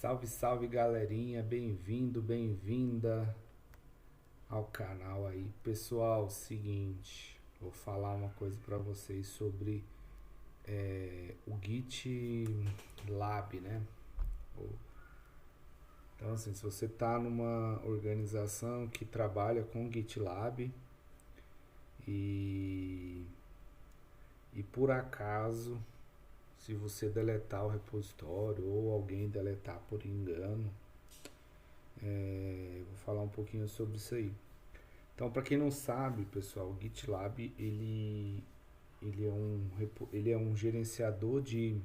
Salve, salve galerinha, bem-vindo, bem-vinda ao canal aí. Pessoal, seguinte, vou falar uma coisa para vocês sobre o GitLab, né? Então, assim, se você está numa organização que trabalha com GitLab e, e por acaso, se você deletar o repositório ou alguém deletar por engano, vou falar um pouquinho sobre isso aí. Então, para quem não sabe, pessoal, o GitLab ele é um gerenciador de,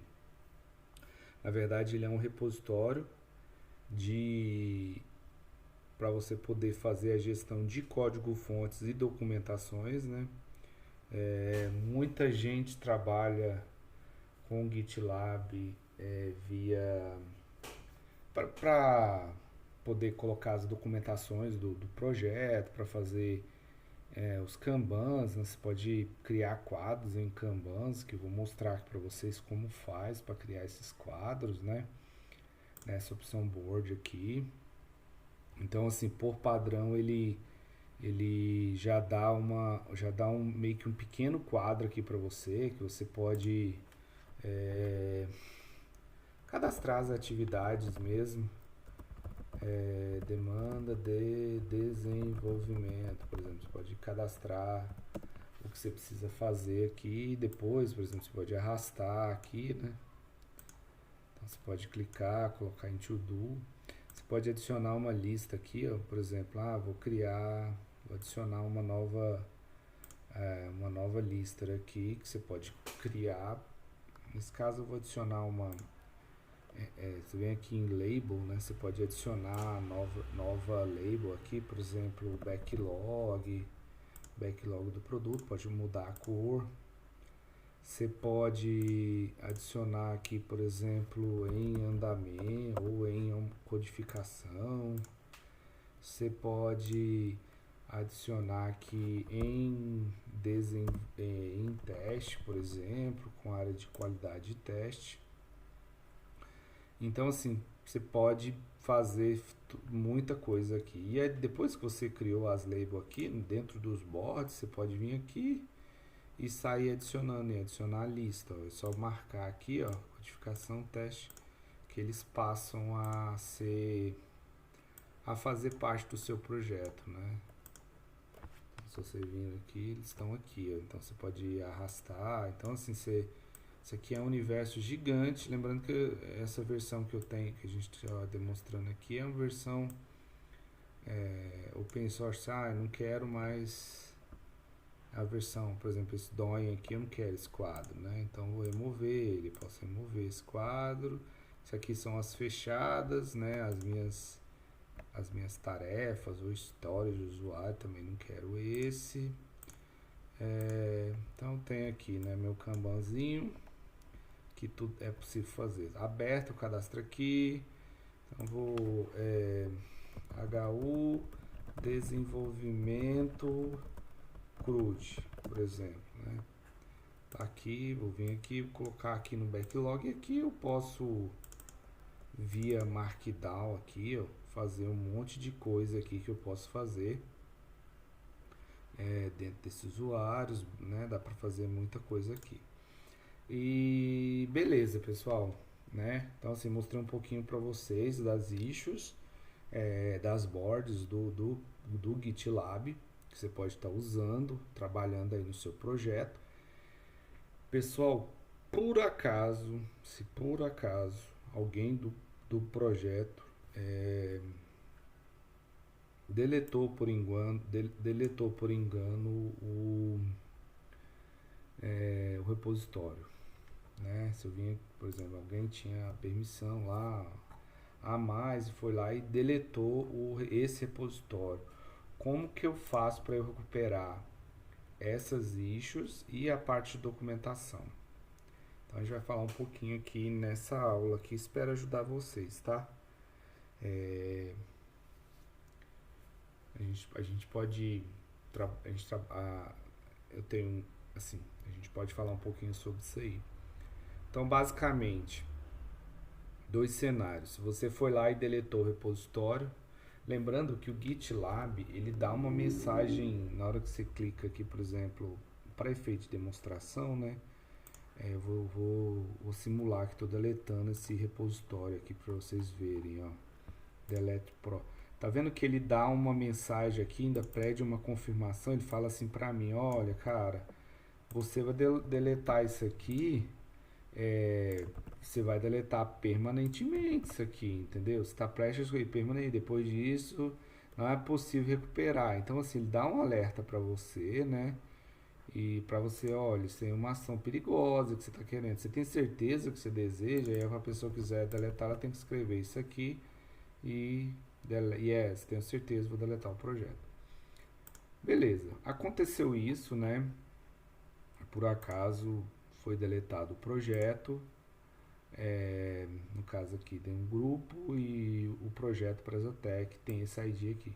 na verdade, ele é um repositório de para você poder fazer a gestão de código-fontes e documentações, né? Muita gente trabalha com o GitLab via para poder colocar as documentações do projeto, para fazer os Kanbans, né? Você pode criar quadros em Kanbans, que eu vou mostrar para vocês como faz para criar esses quadros, né? Nessa opção board aqui. Então, assim, por padrão ele já dá um meio que um pequeno quadro aqui para você, que você pode cadastrar as atividades mesmo. Demanda de desenvolvimento, por exemplo, você pode cadastrar o que você precisa fazer aqui e depois, por exemplo, você pode arrastar aqui, né? Então você pode clicar, colocar em to do. Você pode adicionar uma lista aqui, ó, por exemplo, vou adicionar uma nova lista aqui que você pode criar. Nesse caso eu vou adicionar você vem aqui em label, né? Você pode adicionar nova label aqui, por exemplo, backlog do produto, pode mudar a cor. Você pode adicionar aqui, por exemplo, em andamento ou em codificação. Você pode adicionar aqui em teste, por exemplo, com área de qualidade de teste. Então, assim, você pode fazer muita coisa aqui. E aí, depois que você criou as labels aqui, dentro dos boards, você pode vir aqui e sair adicionando e adicionar a lista. Ó. É só marcar aqui, ó, codificação, teste, que eles passam a fazer parte do seu projeto, né? Então, se você vir aqui, eles estão aqui, ó. Então você pode arrastar. Então, assim, isso aqui é um universo gigante. Lembrando que essa versão que eu tenho, que a gente está demonstrando aqui, é uma versão open source. Eu não quero mais a versão, por exemplo, esse DOM aqui, eu não quero esse quadro, né? Então vou remover ele, posso remover esse quadro. Isso aqui são as fechadas, né? As minhas tarefas ou histórias de usuário, também não quero esse. Então tem aqui, né, meu Kanbanzinho, que tudo é possível fazer. Aberto o cadastro aqui. Então vou HU desenvolvimento CRUD, por exemplo, né? Tá aqui, vou vir aqui, vou colocar aqui no backlog. E aqui eu posso via Markdown aqui, ó, fazer um monte de coisa aqui que eu posso fazer dentro desses usuários, né? Dá para fazer muita coisa aqui. E beleza, pessoal, né? Então, assim, mostrei um pouquinho para vocês das issues, das boards do GitLab, que você pode estar usando, trabalhando aí no seu projeto. Pessoal, se por acaso alguém do projeto deletou por engano o repositório, né? Se eu vim, por exemplo, alguém tinha permissão lá a mais e foi lá e deletou esse repositório, como que eu faço para eu recuperar essas issues e a parte de documentação? Então a gente vai falar um pouquinho aqui nessa aula aqui, espero ajudar vocês, tá? A gente pode eu tenho assim, a gente pode falar um pouquinho sobre isso aí. Então, basicamente, dois cenários. Se você foi lá e deletou o repositório, lembrando que o GitLab, ele dá uma mensagem, na hora que você clica aqui, por exemplo, para efeito de demonstração, né? Eu vou simular que estou deletando esse repositório aqui para vocês verem, ó. Delete Pro. Tá vendo que ele dá uma mensagem aqui, ainda pede uma confirmação, ele fala assim para mim, olha, cara, você vai deletar isso aqui, você vai deletar permanentemente isso aqui, entendeu? Você está prestes a ir permanente, depois disso não é possível recuperar. Então assim, ele dá um alerta para você, né? E para você, olha, isso é uma ação perigosa que você está querendo. Você tem certeza que você deseja? E aí a pessoa quiser deletar, ela tem que escrever isso aqui e yes, tenho certeza, vou deletar o projeto. Beleza, aconteceu isso, né? Por acaso foi deletado o projeto. No caso aqui tem um grupo e o projeto Presatec tem esse ID aqui.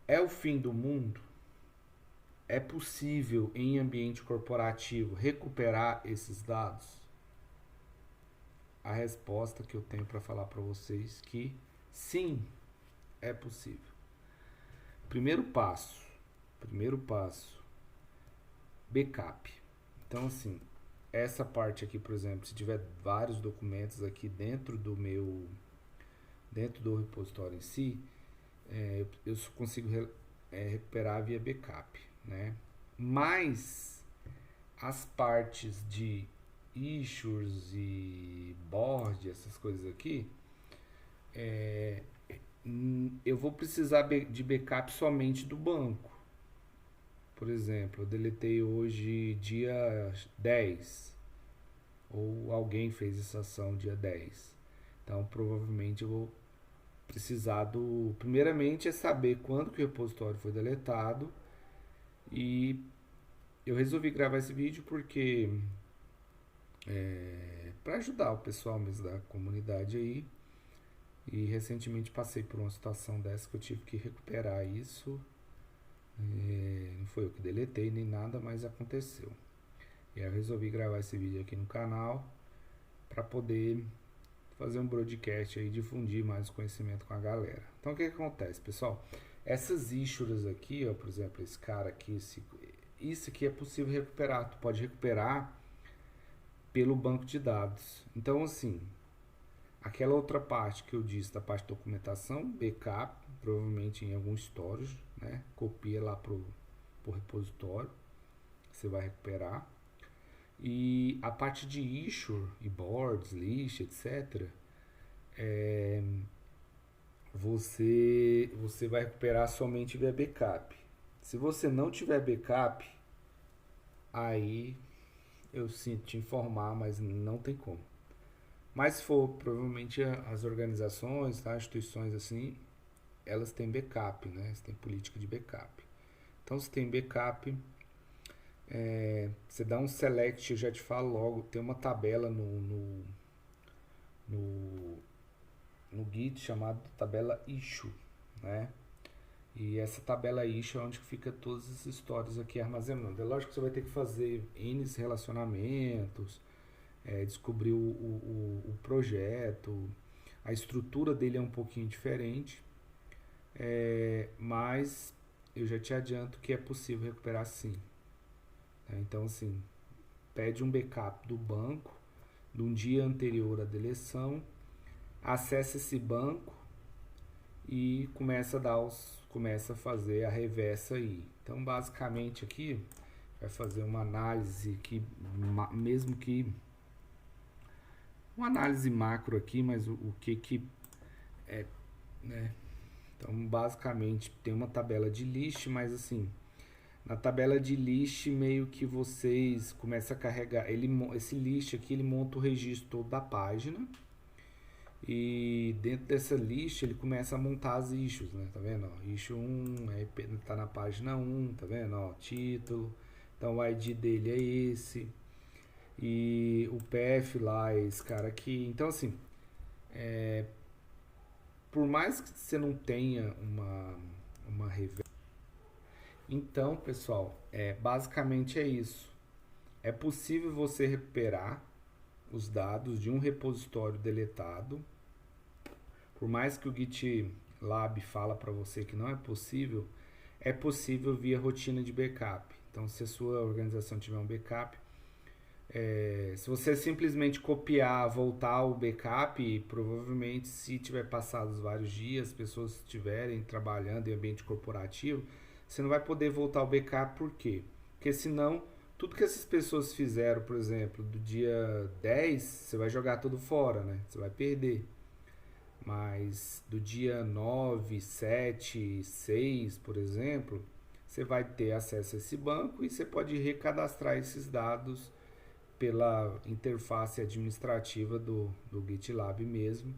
É o fim do mundo? É possível em ambiente corporativo recuperar esses dados? A resposta que eu tenho para falar para vocês é que sim, é possível. Primeiro passo, backup. Então assim, essa parte aqui, por exemplo, se tiver vários documentos aqui dentro do repositório em si, eu consigo recuperar via backup, né? Mas as partes de issues e board, essas coisas aqui, eu vou precisar de backup somente do banco. Por exemplo, eu deletei hoje dia 10, ou alguém fez essa ação dia 10. Então, provavelmente eu vou precisar primeiramente é saber quando que o repositório foi deletado. E eu resolvi gravar esse vídeo porque para ajudar o pessoal mesmo da comunidade aí. E recentemente passei por uma situação dessa que eu tive que recuperar isso. Não foi eu que deletei nem nada, mas aconteceu. E aí eu resolvi gravar esse vídeo aqui no canal para poder fazer um broadcast aí, difundir mais o conhecimento com a galera. Então o que acontece, pessoal? Essas issues aqui, ó, por exemplo, esse cara aqui, isso aqui é possível recuperar. Tu pode recuperar pelo banco de dados. Então assim, aquela outra parte que eu disse, da parte de documentação, backup, provavelmente em algum storage, né? Copia lá pro repositório, você vai recuperar. E a parte de issue e boards, list, etc., você vai recuperar somente via backup. Se você não tiver backup, aí eu sinto te informar, mas não tem como. Mas se for, provavelmente as organizações, tá, instituições assim, elas têm backup, né? Elas têm política de backup. Então, se tem backup, você dá um select, eu já te falo logo, tem uma tabela no Git chamada tabela issue, né? E essa tabela issue é onde fica todas as histórias aqui armazenando. É lógico que você vai ter que fazer N relacionamentos, descobrir o projeto, a estrutura dele é um pouquinho diferente, mas eu já te adianto que é possível recuperar sim. Então assim, pede um backup do banco de um dia anterior à deleção, acessa esse banco e começa a fazer a reversa aí. Então basicamente aqui vai fazer uma análise que mesmo que uma análise macro aqui, mas o que é, né? Então basicamente tem uma tabela de list, mas assim, na tabela de list meio que vocês começam a carregar, esse list aqui ele monta o registro todo da página. E dentro dessa lista ele começa a montar as issues, né? Tá vendo? Ó, issue 1, aí tá na página 1, tá vendo? Ó, título. Então o ID dele é esse. E o PF lá é esse cara aqui. Então assim, por mais que você não tenha uma reversa, então pessoal, basicamente é isso. É possível você recuperar, os dados de um repositório deletado. Por mais que o GitLab fala para você que não é possível via rotina de backup. Então, se a sua organização tiver um backup, se você simplesmente copiar, voltar o backup, provavelmente se tiver passados vários dias, as pessoas estiverem trabalhando em ambiente corporativo, você não vai poder voltar o backup. Por quê? Porque senão, tudo que essas pessoas fizeram, por exemplo, do dia 10, você vai jogar tudo fora, né? Você vai perder. Mas do dia 9, 7, 6, por exemplo, você vai ter acesso a esse banco e você pode recadastrar esses dados pela interface administrativa do GitLab mesmo.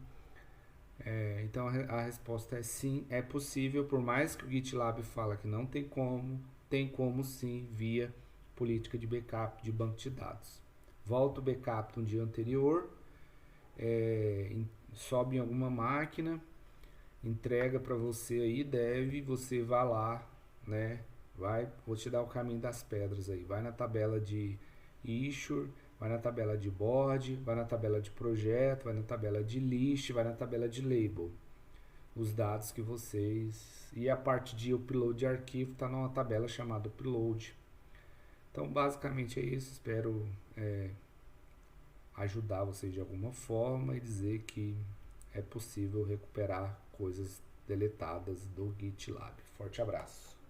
Então a resposta é sim, é possível, por mais que o GitLab fala que não tem como sim via política de backup de banco de dados. Volta o backup do dia anterior, sobe em alguma máquina, entrega para você aí, você vai lá, né? Vou te dar o caminho das pedras aí. Vai na tabela de issue, vai na tabela de board, vai na tabela de projeto, vai na tabela de list, vai na tabela de label. Os dados que vocês... E a parte de upload de arquivo está numa tabela chamada upload. Então, basicamente é isso. Espero ajudar vocês de alguma forma e dizer que é possível recuperar coisas deletadas do GitLab. Forte abraço.